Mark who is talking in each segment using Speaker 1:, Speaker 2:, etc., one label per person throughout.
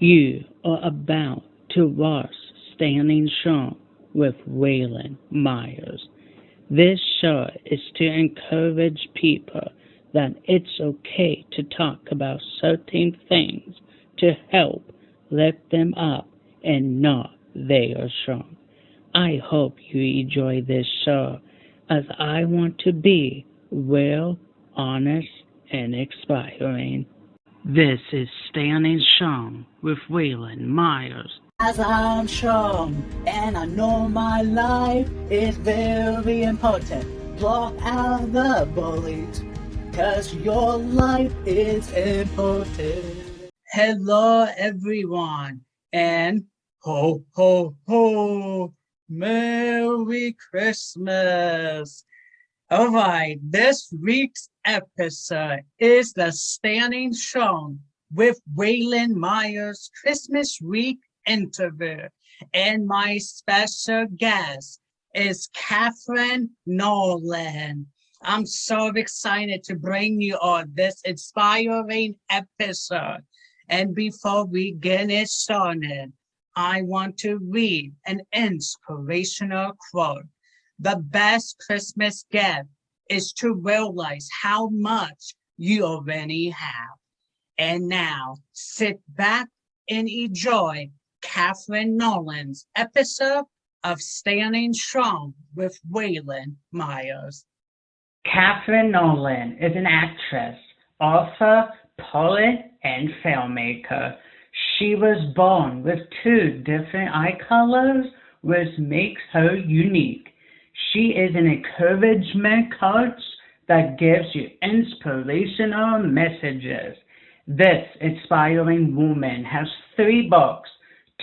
Speaker 1: You are about to watch Standing Strong with Waylon Myers. This show is to encourage people that it's okay to talk about certain things to help lift them up and know they are strong. I hope you enjoy this show as I want to be real, honest, and inspiring. This is Standing Strong with Waylon Myers.
Speaker 2: As I'm strong and I know my life is very important. Block out the bullies, cause your life is important. Hello everyone, and ho ho ho, Merry Christmas. All right, this week's episode is the Standing Strong with Waylon Myers Christmas week interview, and my special guest is KatherineNorland. I'm so excited to bring you on this inspiring episode. And before we get it started, I want to read an inspirational quote. The best Christmas gift is to realize how much you already have. And now, sit back and enjoy KatherineNorland's episode of Standing Strong with Waylon Myers.
Speaker 1: KatherineNorland is an actress, author, poet, and filmmaker. She was born with two different eye colors, which makes her unique. She is an encouragement coach that gives you inspirational messages. This inspiring woman has 3 books,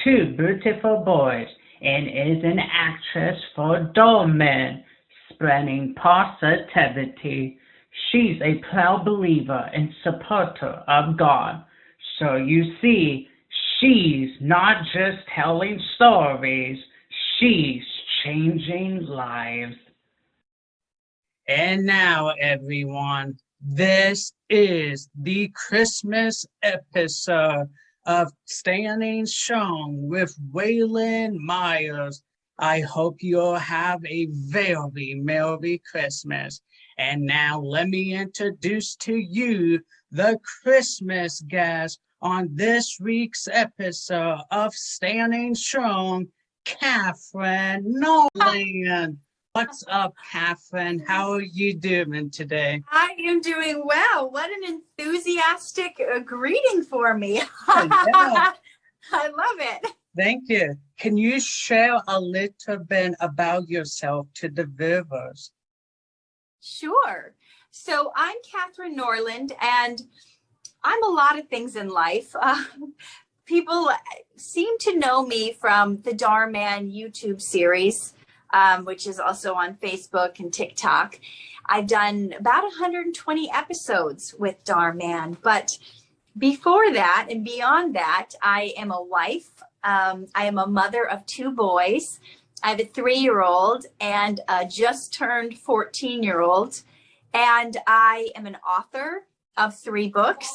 Speaker 1: 2 beautiful boys, and is an actress for adult men, spreading positivity. She's a proud believer and supporter of God. So you see, she's not just telling stories, she's changing lives.
Speaker 2: And now, everyone, this is the Christmas episode of Standing Strong with Waylon Myers. I hope you'll have a very Merry Christmas. And now let me introduce to you the Christmas guest on this week's episode of Standing Strong, KatherineNorland. What's up, Katherine? How are you doing today?
Speaker 3: I am doing well. What an enthusiastic greeting for me.
Speaker 2: Yeah.
Speaker 3: I love it.
Speaker 2: Thank you. Can you share a little bit about yourself to the viewers?
Speaker 3: Sure. So I'm KatherineNorland, and I'm a lot of things in life. People seem to know me from the Dhar Mann YouTube series, which is also on Facebook and TikTok. I've done about 120 episodes with Dhar Mann, but before that and beyond that, I am a wife. I am a mother of 2 boys. I have a 3-year-old and a just turned 14-year-old, and I am an author of 3 books.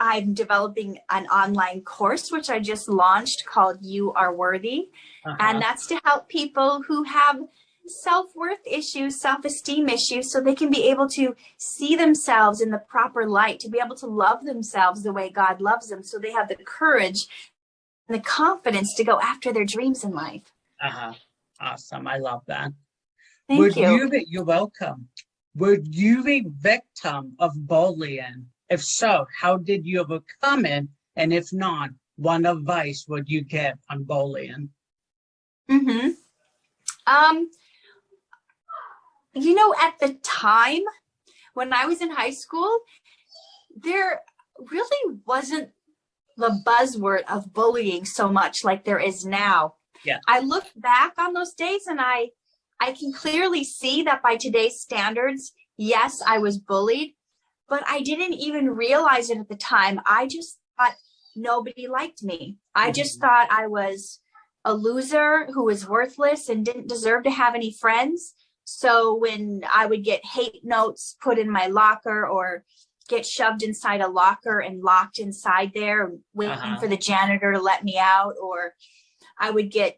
Speaker 3: I'm developing an online course, which I just launched, called You Are Worthy. And that's to help people who have self-worth issues, self-esteem issues, so they can be able to see themselves in the proper light, to be able to love themselves the way God loves them, so they have the courage and the confidence to go after their dreams in life.
Speaker 2: Awesome. I love that.
Speaker 3: Thank you.
Speaker 2: You're welcome. Were you a victim of bullying? If so, how did you overcome it? And if not, what advice would you give on bullying?
Speaker 3: At the time when I was in high school, there really wasn't the buzzword of bullying so much like there is now.
Speaker 2: Yeah.
Speaker 3: I look back on those days and I can clearly see that by today's standards, yes, I was bullied, but I didn't even realize it at the time. I just thought nobody liked me. I just thought I was a loser who was worthless and didn't deserve to have any friends. So when I would get hate notes put in my locker, or get shoved inside a locker and locked inside there, waiting for the janitor to let me out, or I would get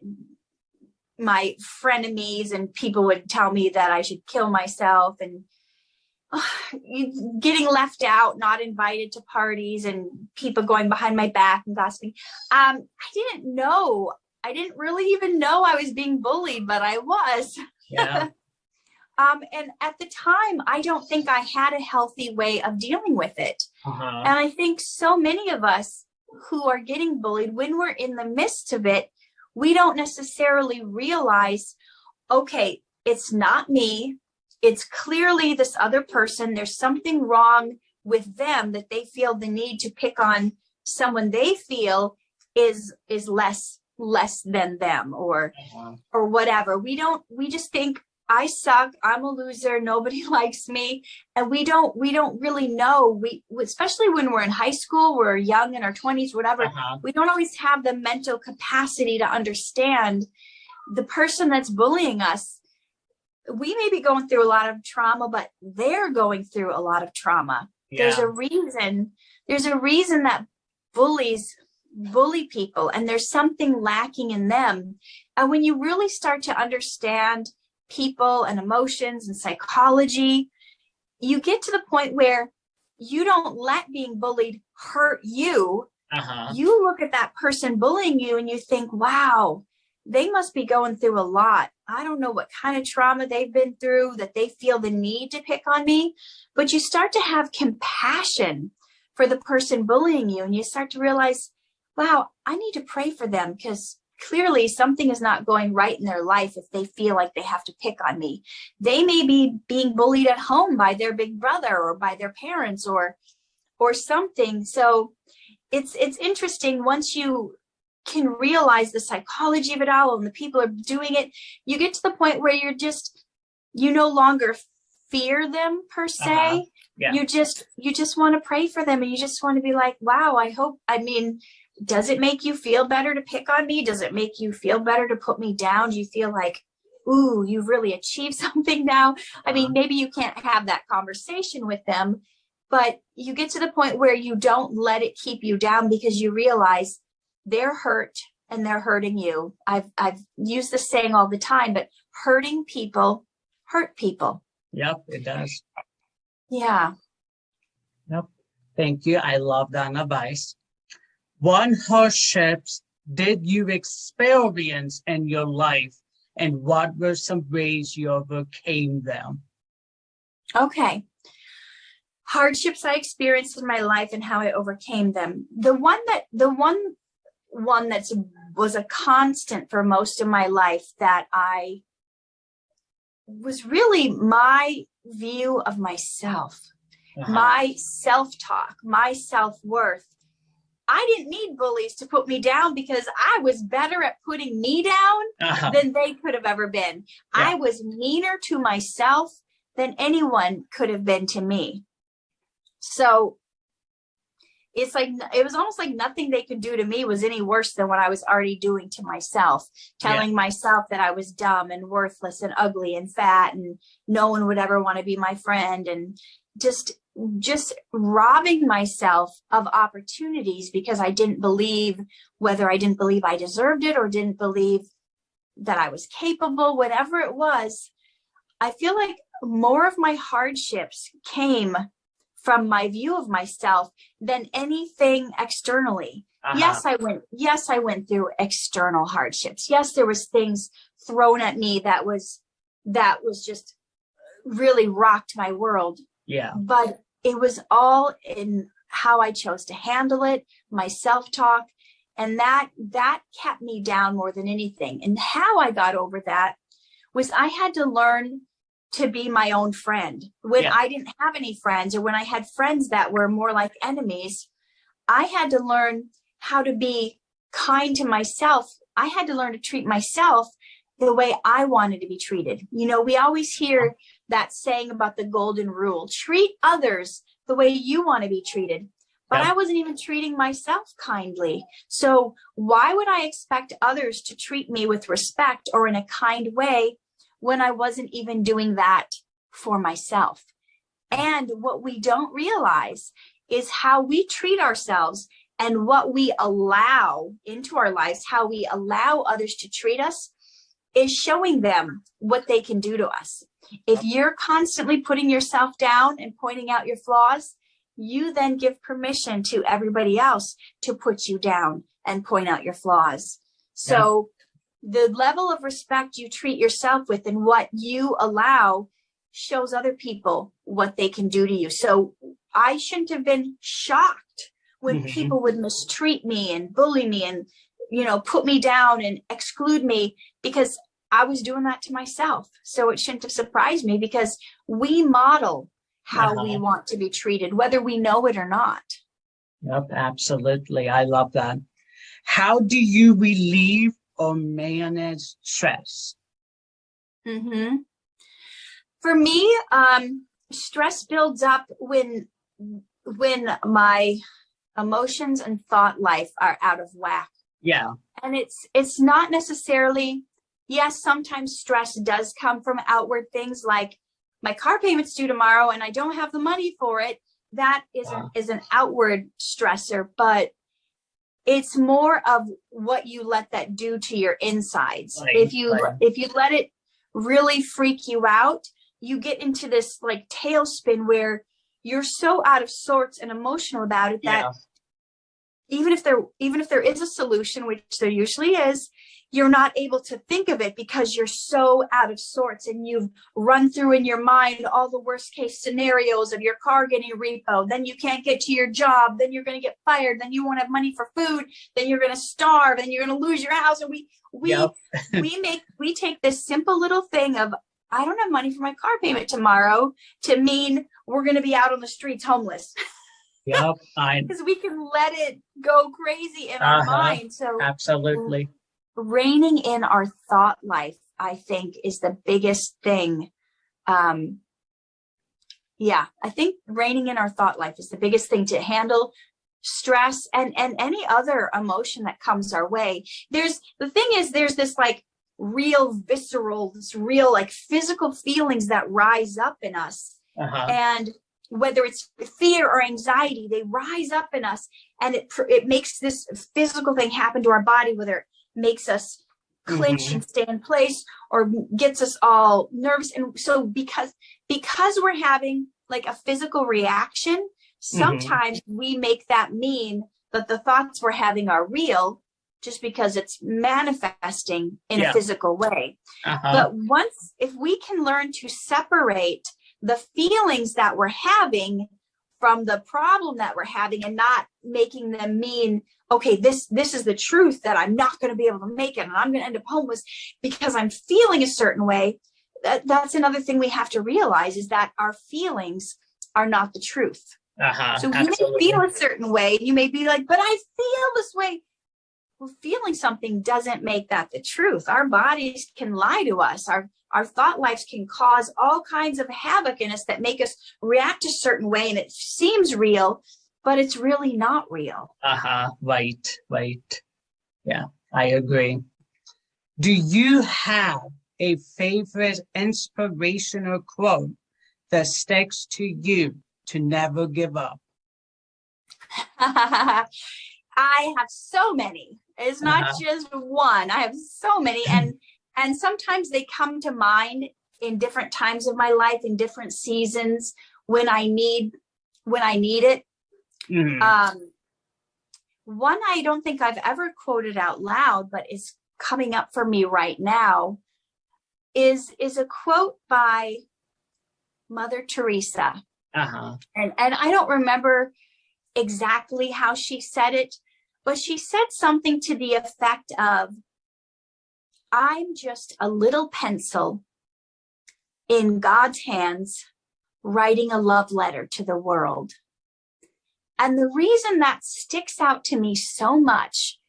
Speaker 3: my frenemies and people would tell me that I should kill myself, and getting left out, not invited to parties, and people going behind my back and gossiping. I didn't really even know I was being bullied, but I was.
Speaker 2: Yeah.
Speaker 3: And at the time, I don't think I had a healthy way of dealing with it. And I think so many of us who are getting bullied, when we're in the midst of it, we don't necessarily realize, okay, it's not me. It's clearly this other person. There's something wrong with them that they feel the need to pick on someone they feel is less than them, or whatever. We just think, I suck, I'm a loser, nobody likes me. And we don't really know, especially when we're in high school, we're young in our 20s, whatever, we don't always have the mental capacity to understand the person that's bullying us. We may be going through a lot of trauma, but they're going through a lot of trauma. Yeah. There's a reason that bullies bully people, and there's something lacking in them. And when you really start to understand people and emotions and psychology, you get to the point where you don't let being bullied hurt you. You look at that person bullying you and you think, wow, they must be going through a lot. I don't know what kind of trauma they've been through that they feel the need to pick on me. But you start to have compassion for the person bullying you, and you start to realize, wow, I need to pray for them, because clearly something is not going right in their life if they feel like they have to pick on me. They may be being bullied at home by their big brother or by their parents or something. So it's interesting, once you can realize the psychology of it all and the people are doing it, you get to the point where you no longer fear them per se. Yeah. You just want to pray for them, and you just want to be like, wow, does it make you feel better to pick on me? Does it make you feel better to put me down? Do you feel like, ooh, you've really achieved something now? Maybe you can't have that conversation with them, but you get to the point where you don't let it keep you down, because you realize they're hurt and they're hurting you. I've used this saying all the time, but hurting people hurt people.
Speaker 2: Yep, it does.
Speaker 3: Yeah.
Speaker 2: Yep. Thank you. I love that advice. What hardships did you experience in your life, and what were some ways you overcame them?
Speaker 3: Okay. Hardships I experienced in my life and how I overcame them. The one that was a constant for most of my life, that I was really my view of myself, my self-talk, my self-worth. I didn't need bullies to put me down, because I was better at putting me down than they could have ever been. Yeah. I was meaner to myself than anyone could have been to me. So it's like, it was almost like nothing they could do to me was any worse than what I was already doing to myself, telling myself that I was dumb and worthless and ugly and fat, and no one would ever want to be my friend, and just robbing myself of opportunities because I didn't believe, whether I didn't believe I deserved it or didn't believe that I was capable, whatever it was. I feel like more of my hardships came from my view of myself than anything externally. Yes, I went through external hardships. Yes, there was things thrown at me that was just really rocked my world. Yeah. But it was all in how I chose to handle it, my self-talk, and that kept me down more than anything. And how I got over that was I had to learn to be my own friend. When I didn't have any friends, or when I had friends that were more like enemies, I had to learn how to be kind to myself. I had to learn to treat myself the way I wanted to be treated. You know, we always hear that saying about the golden rule, treat others the way you want to be treated. But I wasn't even treating myself kindly. So why would I expect others to treat me with respect or in a kind way when I wasn't even doing that for myself? And what we don't realize is how we treat ourselves and what we allow into our lives, how we allow others to treat us, is showing them what they can do to us. If you're constantly putting yourself down and pointing out your flaws, you then give permission to everybody else to put you down and point out your flaws. So the level of respect you treat yourself with and what you allow shows other people what they can do to you. So I shouldn't have been shocked when people would mistreat me and bully me and, you know, put me down and exclude me, because I was doing that to myself. So it shouldn't have surprised me, because we model how we want to be treated, whether we know it or not.
Speaker 2: Yep, absolutely. I love that. How do you relieve or manage stress?
Speaker 3: For me, stress builds up when my emotions and thought life are out of whack.
Speaker 2: Yeah.
Speaker 3: And it's not necessarily, yes, sometimes stress does come from outward things, like my car payment's due tomorrow and I don't have the money for it. That is an outward stressor, but it's more of what you let that do to your insides. If you let it really freak you out, you get into this like tailspin where you're so out of sorts and emotional about it that even if there is a solution, which there usually is, you're not able to think of it because you're so out of sorts, and you've run through in your mind all the worst case scenarios of your car getting repoed, then you can't get to your job, then you're going to get fired, then you won't have money for food, then you're going to starve, and you're going to lose your house. And we take this simple little thing of, I don't have money for my car payment tomorrow, to mean we're going to be out on the streets homeless.
Speaker 2: Yep.
Speaker 3: Because we can let it go crazy in our mind. So
Speaker 2: absolutely.
Speaker 3: Reining in our thought life, I think, is the biggest thing. I think reining in our thought life is the biggest thing to handle stress and any other emotion that comes our way. There's this like real visceral, this real like physical feelings that rise up in us. And whether it's fear or anxiety, they rise up in us, and it makes this physical thing happen to our body, whether it makes us clinch and stay in place or gets us all nervous. And so because we're having like a physical reaction, sometimes we make that mean that the thoughts we're having are real, just because it's manifesting in a physical way. But if we can learn to separate the feelings that we're having from the problem that we're having, and not making them mean, okay, this is the truth, that I'm not going to be able to make it and I'm going to end up homeless because I'm feeling a certain way. That's another thing we have to realize, is that our feelings are not the truth. So you may feel a certain way, you may be like, but I feel this way. Well, feeling something doesn't make that the truth. Our bodies can lie to us. Our thought lives can cause all kinds of havoc in us that make us react a certain way, and it seems real, but it's really not real.
Speaker 2: Right. Yeah, I agree. Do you have a favorite inspirational quote that sticks to you to never give up?
Speaker 3: I have so many. It's not just one. I have so many, and sometimes they come to mind in different times of my life, in different seasons when I need it. One I don't think I've ever quoted out loud, but is coming up for me right now, is a quote by Mother Teresa. And I don't remember exactly how she said it, but she said something to the effect of, I'm just a little pencil in God's hands writing a love letter to the world. And the reason that sticks out to me so much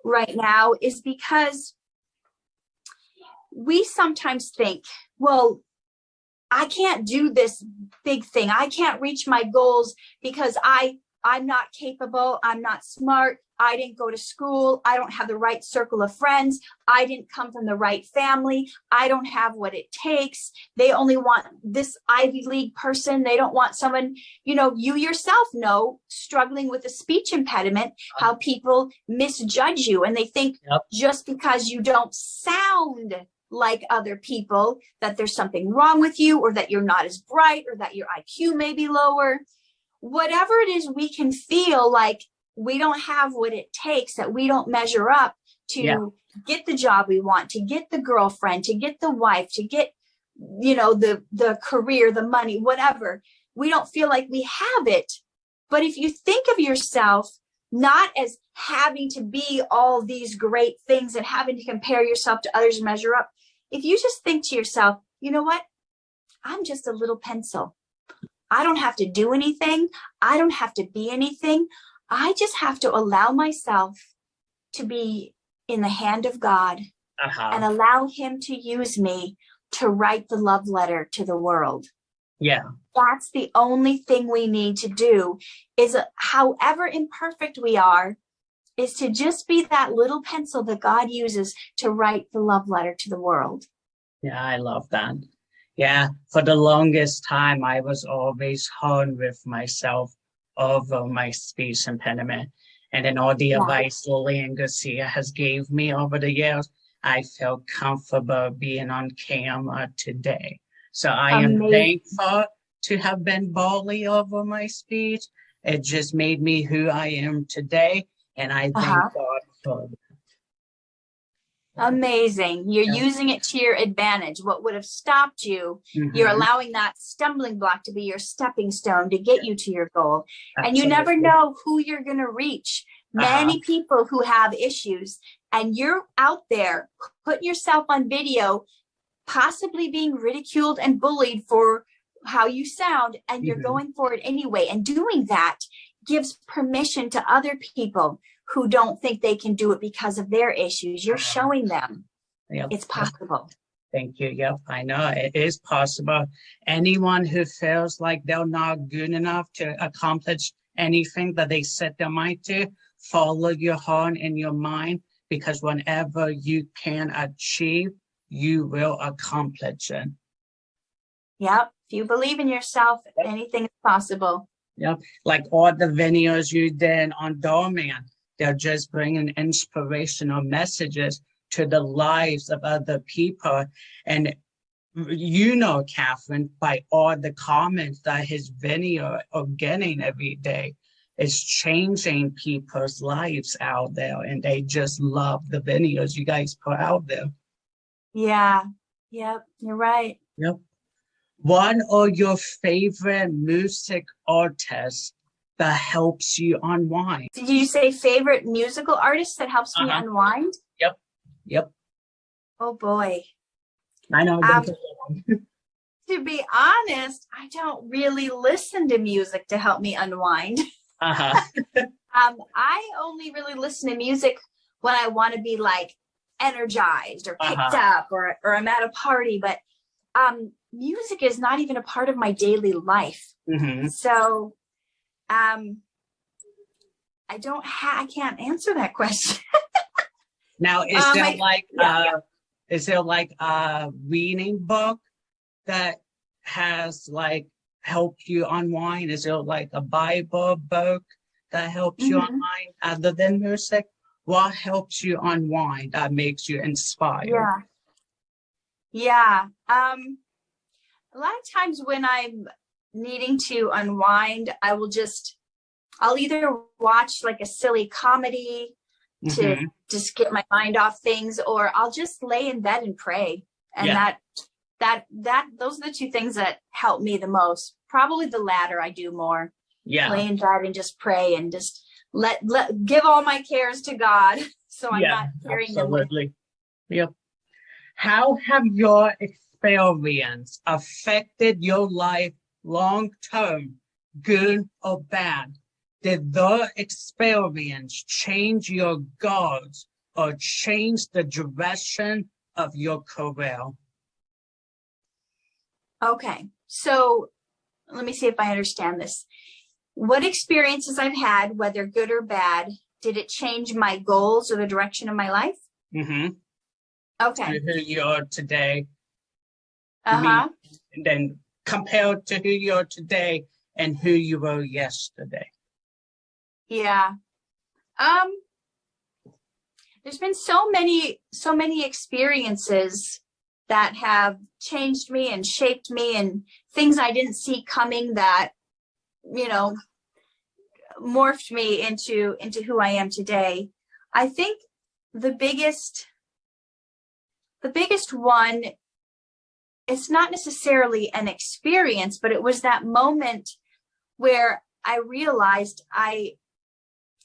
Speaker 3: right now is because we sometimes think, well, I can't do this big thing. I can't reach my goals because I I'm not capable, I'm not smart, I didn't go to school, I don't have the right circle of friends, I didn't come from the right family, I don't have what it takes. They only want this Ivy League person. They don't want someone, you yourself know, struggling with a speech impediment, how people misjudge you. And they think just because you don't sound like other people, that there's something wrong with you, or that you're not as bright, or that your IQ may be lower. Whatever it is, we can feel like we don't have what it takes, that we don't measure up to get the job we want, to get the girlfriend, to get the wife, to get, the career, the money, whatever. We don't feel like we have it. But if you think of yourself not as having to be all these great things and having to compare yourself to others and measure up, if you just think to yourself, you know what? I'm just a little pencil. I don't have to do anything. I don't have to be anything. I just have to allow myself to be in the hand of God and allow him to use me to write the love letter to the world.
Speaker 1: Yeah.
Speaker 3: That's the only thing we need to do, is however imperfect we are, is to just be that little pencil that God uses to write the love letter to the world.
Speaker 1: Yeah, I love that. Yeah, for the longest time, I was always hard with myself over my speech impediment. And then all the advice Lily and Garcia has gave me over the years, I felt comfortable being on camera today. So I am thankful to have been bullied over my speech. It just made me who I am today. And I thank God for that.
Speaker 3: Amazing. You're using it to your advantage. What would have stopped you, you're allowing that stumbling block to be your stepping stone to get you to your goal. Absolutely. And you never know who you're going to reach. Many people who have issues, and you're out there putting yourself on video, possibly being ridiculed and bullied for how you sound, and you're going for it anyway. And doing that gives permission to other people who don't think they can do it because of their issues. You're showing them it's possible.
Speaker 1: Thank you. Yep, I know it is possible. Anyone who feels like they're not good enough to accomplish anything that they set their mind to, follow your heart and your mind, because whenever you can achieve, you will accomplish it.
Speaker 3: Yep. If you believe in yourself, anything is possible.
Speaker 1: Yep. Like all the videos you did on Doorman, they're just bringing inspirational messages to the lives of other people. And Katherine, by all the comments that his video are getting every day, is changing people's lives out there. And they just love the videos you guys put out there.
Speaker 3: Yeah. Yep. You're right.
Speaker 1: Yep. What are your favorite music artists that helps you unwind?
Speaker 3: Did you say favorite musical artist that helps me unwind?
Speaker 1: Yep.
Speaker 3: Oh boy.
Speaker 1: I know.
Speaker 3: To be honest, I don't really listen to music to help me unwind. I only really listen to music when I want to be like energized or picked up, or I'm at a party, but music is not even a part of my daily life. So I can't answer that question.
Speaker 1: Now, is there like a reading book that has like helped you unwind? Is there like a Bible book that helps you unwind other than music? What helps you unwind that makes you inspired?
Speaker 3: Yeah. A lot of times when I'm needing to unwind, I'll either watch like a silly comedy to just get my mind off things, or I'll just lay in bed and pray. And those are the two things that help me the most. Probably the latter I do more. Lay in bed and just pray and just give all my cares to God. So I'm not carrying them with me.
Speaker 1: Yep. How have your experience affected your life long term, good or bad? Did the experience change your goals or change the direction of your career?
Speaker 3: Okay, so let me see if I understand this. what experiences I've had, whether good or bad, did it change my goals or the direction of my life?
Speaker 2: Mm-hmm.
Speaker 3: Okay.
Speaker 2: Who you are today.
Speaker 3: Uh-huh.
Speaker 2: And then compared to who you are today and who you were yesterday.
Speaker 3: Yeah. There's been so many experiences that have changed me and shaped me, and things I didn't see coming that, you know, morphed me into who I am today. I think the biggest one, it's not necessarily an experience, but it was that moment where I realized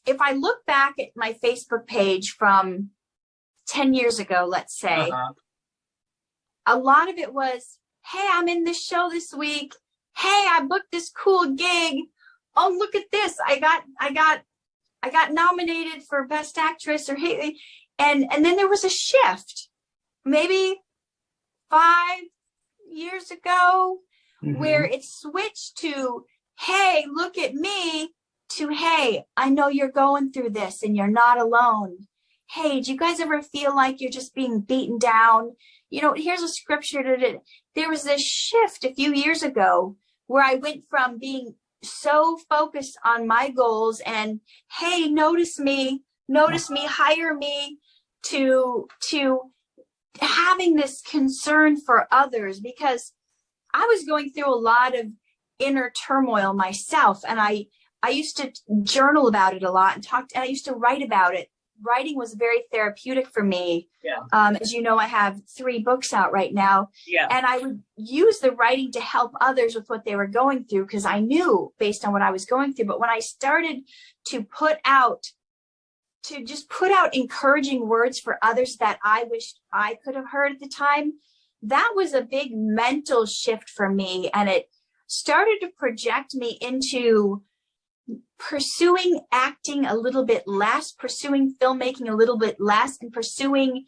Speaker 3: if I look back at my Facebook page from 10 years ago, let's say, a lot of it was, hey, I'm in this show this week. Hey, I booked this cool gig. Oh, look at this. I got nominated for Best Actress, or hey, and then there was a shift, maybe 5 years ago, where it switched to, hey, look at me, to, hey, I know you're going through this and you're not alone. Hey, do you guys ever feel like you're just being beaten down? You know, here's a scripture there was this shift a few years ago where I went from being so focused on my goals and, hey, notice me, hire me, to having this concern for others, because I was going through a lot of inner turmoil myself, and I used to journal about it a lot and I used to write about it. Writing was very therapeutic for me. Yeah. As you know, I have 3 books out right now. Yeah. And I would use the writing to help others with what they were going through, because I knew based on what I was going through. But when I started to put out encouraging words for others that I wished I could have heard at the time, that was a big mental shift for me. And it started to project me into pursuing acting a little bit less, pursuing filmmaking a little bit less, and pursuing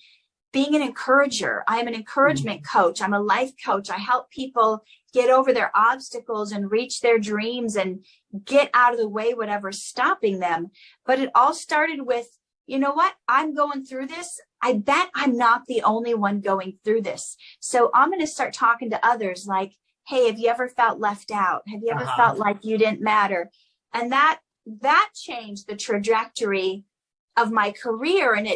Speaker 3: being an encourager. I am an encouragement coach. I'm a life coach. I help people get over their obstacles and reach their dreams and get out of the way, whatever's stopping them. But it all started with, you know what? I'm going through this. I bet I'm not the only one going through this. So I'm going to start talking to others like, hey, have you ever felt left out? Have you ever felt like you didn't matter? And that changed the trajectory of my career. And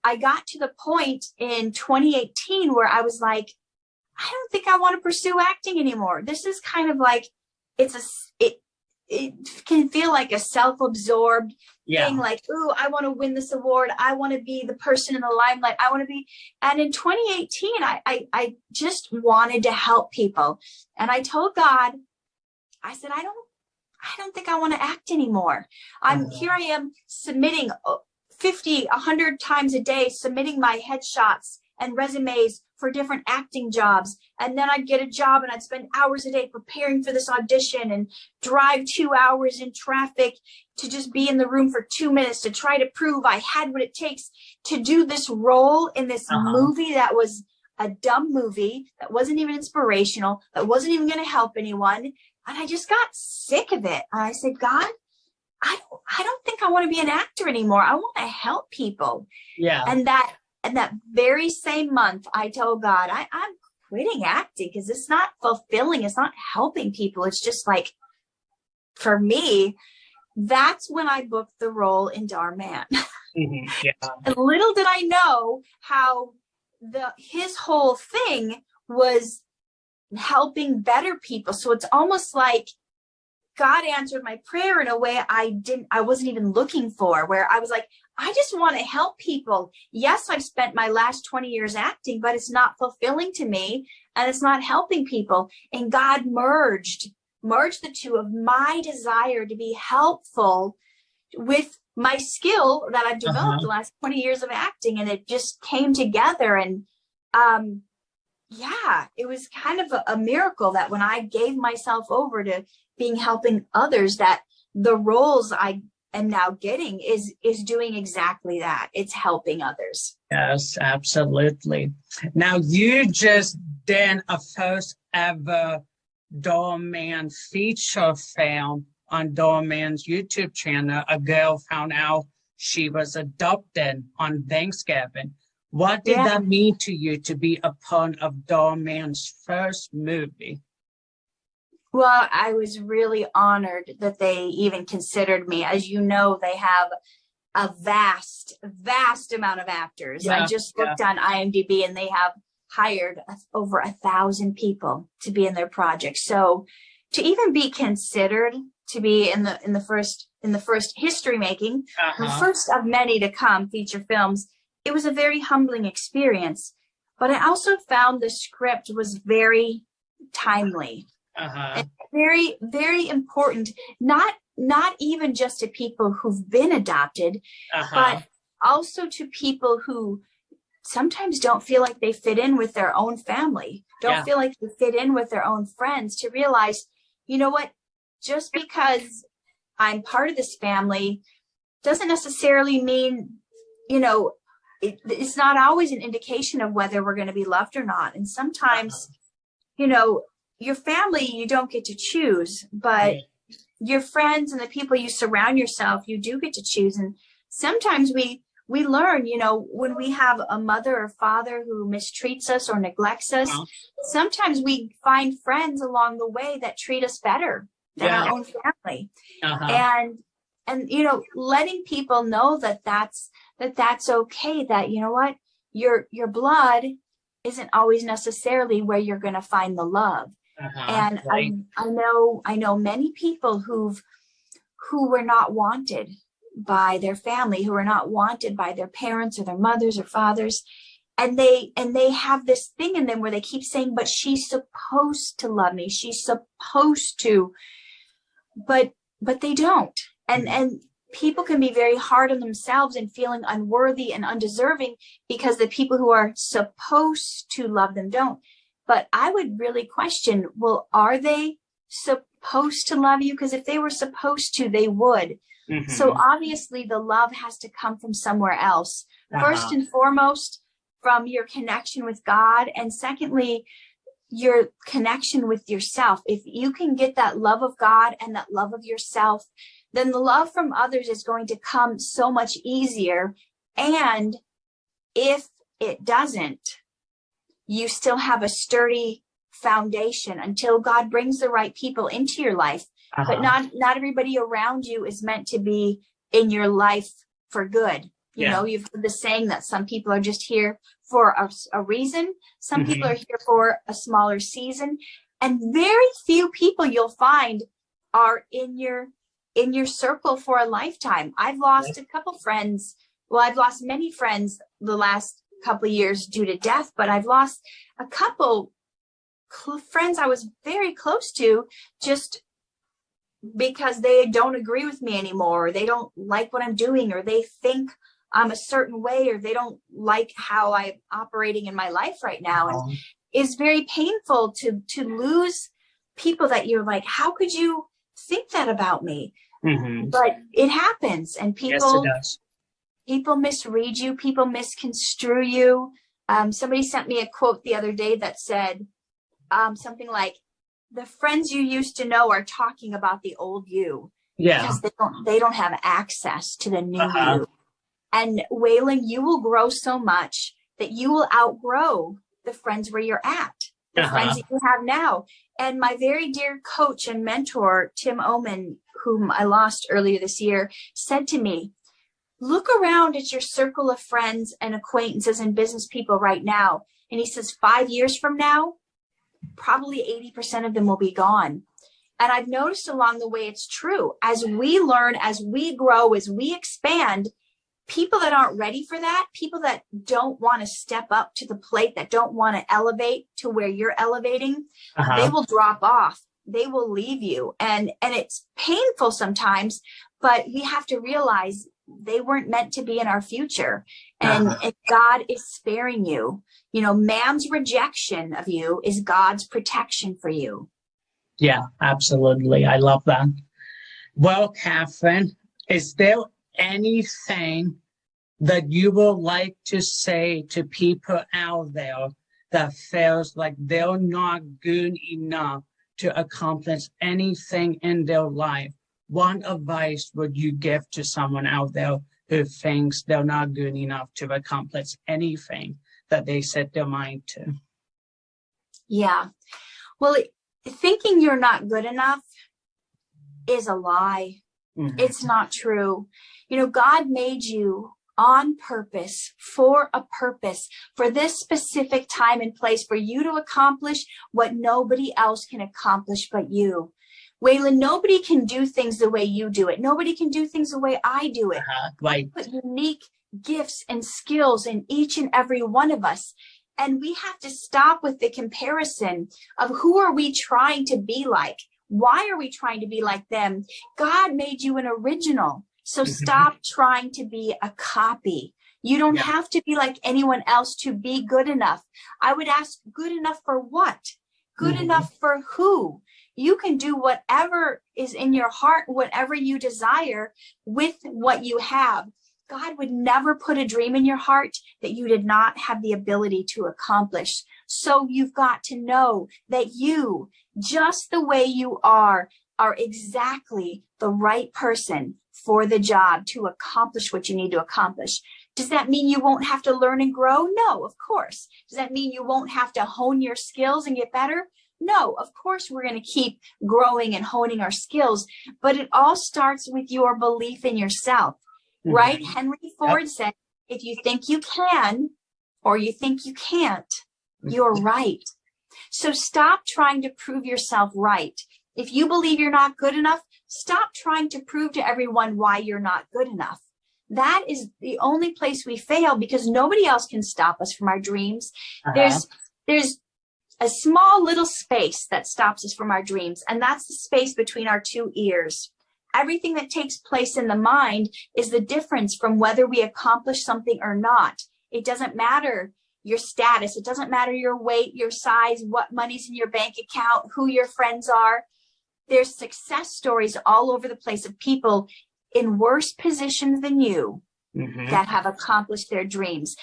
Speaker 3: I got to the point in 2018 where I was like, I don't think I want to pursue acting anymore. This is kind of like, it can feel like a self-absorbed thing, like, ooh, I want to win this award. I want to be the person in the limelight. I want to be. And in 2018, I just wanted to help people. And I told God, I said, I don't think I want to act anymore. Here I am submitting 50, 100 times a day, submitting my headshots and resumes for different acting jobs. And then I'd get a job and I'd spend hours a day preparing for this audition and drive 2 hours in traffic to just be in the room for 2 minutes to try to prove I had what it takes to do this role in this movie that was a dumb movie, that wasn't even inspirational, that wasn't even going to help anyone. And I just got sick of it. And I said, God, I don't think I want to be an actor anymore. I want to help people. Yeah. And that very same month, I told God, I'm quitting acting because it's not fulfilling. It's not helping people. It's just like, for me, that's when I booked the role in Dhar Mann. Yeah. And little did I know how his whole thing was helping better people. So it's almost like God answered my prayer in a way I wasn't even looking for, where I was like, I just want to help people. Yes, I've spent my last 20 years acting, but it's not fulfilling to me and it's not helping people. And God merged the two of my desire to be helpful with my skill that I've developed the last 20 years of acting. And it just came together. And yeah, it was kind of a miracle that when I gave myself over to helping others, that the roles I am now getting is doing exactly that. It's helping others.
Speaker 2: Yes, absolutely. Now you just did a first ever Dhar Mann feature film on Doorman's YouTube channel, a girl found out she was adopted on Thanksgiving. What did that mean to you to be a part of Doorman's first movie?
Speaker 3: Well, I was really honored that they even considered me. As you know, they have a vast amount of actors. I just looked on IMDb and they have hired over 1,000 people to be in their project. So to even be considered to be in the first history making, the first of many to come feature films, it was a very humbling experience. But I also found the script was very timely, and very, very important. Not even just to people who've been adopted, but also to people who sometimes don't feel like they fit in with their own family, don't feel like they fit in with their own friends, to realize, you know what, just because I'm part of this family doesn't necessarily mean, you know, it's not always an indication of whether we're going to be loved or not. And sometimes, you know, your family, you don't get to choose, but your friends and the people you surround yourself, you do get to choose. And sometimes we learn, you know, when we have a mother or father who mistreats us or neglects us, sometimes we find friends along the way that treat us better than our own family. And, you know, letting people know that's okay, that, you know what, your blood isn't always necessarily where you're going to find the love. And I know many people who were not wanted by their family, who were not wanted by their parents or their mothers or fathers. And they have this thing in them where they keep saying, but she's supposed to love me. She's supposed to, but they don't. And people can be very hard on themselves and feeling unworthy and undeserving because the people who are supposed to love them don't. But I would really question, well, are they supposed to love you? Because if they were supposed to, they would. So obviously the love has to come from somewhere else. First and foremost, from your connection with God. And secondly, your connection with yourself. If you can get that love of God and that love of yourself, then the love from others is going to come so much easier. And if it doesn't, you still have a sturdy foundation until God brings the right people into your life. But not everybody around you is meant to be in your life for good. You know, you've heard the saying that some people are just here for a reason. Some people are here for a smaller season, and very few people you'll find are in your circle for a lifetime. I've lost a couple friends. Well, I've lost many friends the last couple of years due to death, but I've lost a couple friends I was very close to just because they don't agree with me anymore, or they don't like what I'm doing, or they think I'm a certain way, or they don't like how I'm operating in my life right now. And it's very painful to lose people that you're like, how could you think that about me? But it happens, and people misread you, people misconstrue you. Somebody sent me a quote the other day that said something like, the friends you used to know are talking about the old you, because they don't have access to the new you. And Waylon, you will grow so much that you will outgrow the friends where you're at, the friends that you have now. And my very dear coach and mentor, Tim Oman, whom I lost earlier this year, said to me, look around at your circle of friends and acquaintances and business people right now. And he says, 5 years from now, probably 80% of them will be gone. And I've noticed along the way, it's true. As we learn, as we grow, as we expand, people that aren't ready for that, people that don't want to step up to the plate, that don't want to elevate to where you're elevating, they will drop off. They will leave you. And it's painful sometimes, but we have to realize they weren't meant to be in our future. And God is sparing you. You know, man's rejection of you is God's protection for you.
Speaker 2: Yeah, absolutely. I love that. Well, Katherine, is there anything that you would like to say to people out there that feels like they're not good enough to accomplish anything in their life? what advice would you give to someone out there who thinks they're not good enough to accomplish anything that they set their mind to?
Speaker 3: Yeah. Well, thinking you're not good enough is a lie.
Speaker 2: Mhm.
Speaker 3: It's not true. You know, God made you on purpose, for a purpose, for this specific time and place, for you to accomplish what nobody else can accomplish but you. Waylon, nobody can do things the way you do it. Nobody can do things the way I do it.
Speaker 2: Right.
Speaker 3: Put unique gifts and skills in each and every one of us. And we have to stop with the comparison of who are we trying to be like? Why are we trying to be like them? God made you an original. So stop trying to be a copy. You don't have to be like anyone else to be good enough. I would ask, good enough for what? Good enough for who? You can do whatever is in your heart, whatever you desire with what you have. God would never put a dream in your heart that you did not have the ability to accomplish. So you've got to know that you, just the way you are exactly the right person for the job to accomplish what you need to accomplish. Does that mean you won't have to learn and grow? No, of course. Does that mean you won't have to hone your skills and get better? No, of course we're going to keep growing and honing our skills, but it all starts with your belief in yourself, right? Henry Ford said, if you think you can or you think you can't, you're right. So stop trying to prove yourself right. If you believe you're not good enough, stop trying to prove to everyone why you're not good enough. That is the only place we fail, because nobody else can stop us from our dreams. There's a small little space that stops us from our dreams, and that's the space between our two ears. Everything that takes place in the mind is the difference from whether we accomplish something or not. It doesn't matter your status. It doesn't matter your weight, your size, what money's in your bank account, who your friends are. There's success stories all over the place of people in worse positions than you that have accomplished their dreams.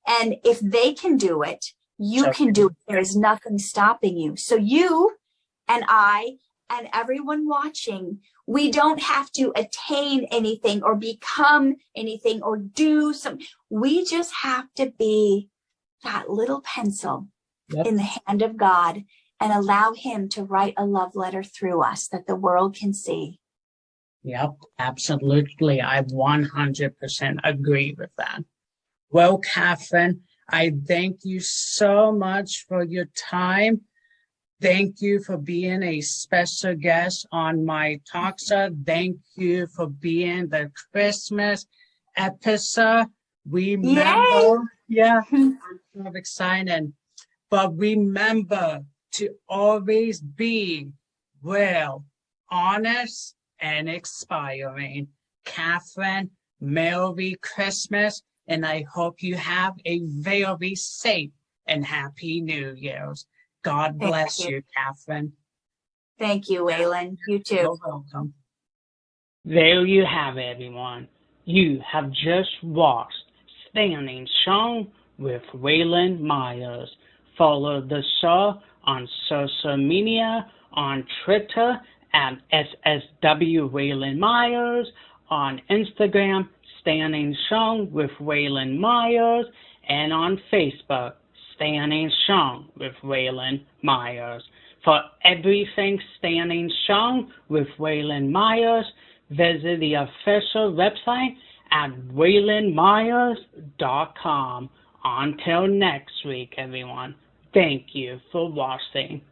Speaker 3: And if they can do it, you can do it. There is nothing stopping you. So you and I and everyone watching, we don't have to attain anything or become anything or do something. We just have to be that little pencil in the hand of God and allow him to write a love letter through us that the world can see.
Speaker 2: Yep, absolutely. I 100% agree with that. Well, Katherine, I thank you so much for your time. Thank you for being a special guest on my talk show. Thank you for being the Christmas episode. Remember, I'm so excited. But remember to always be real, honest, and inspiring. Katherine, Merry Christmas, and I hope you have a very safe and happy New Year's. God bless you, Katherine.
Speaker 3: Thank you, Waylon. You too.
Speaker 2: You're welcome.
Speaker 1: There you have it, everyone. You have just watched Standing Strong with Waylon Myers. Follow the show on social media, on Twitter at SSW Waylon Myers, on Instagram, Standing Strong with Waylon Myers, and on Facebook, Standing Strong with Waylon Myers. For everything Standing Strong with Waylon Myers, visit the official website at WaylonMyers.com. Until next week, everyone. Thank you for watching.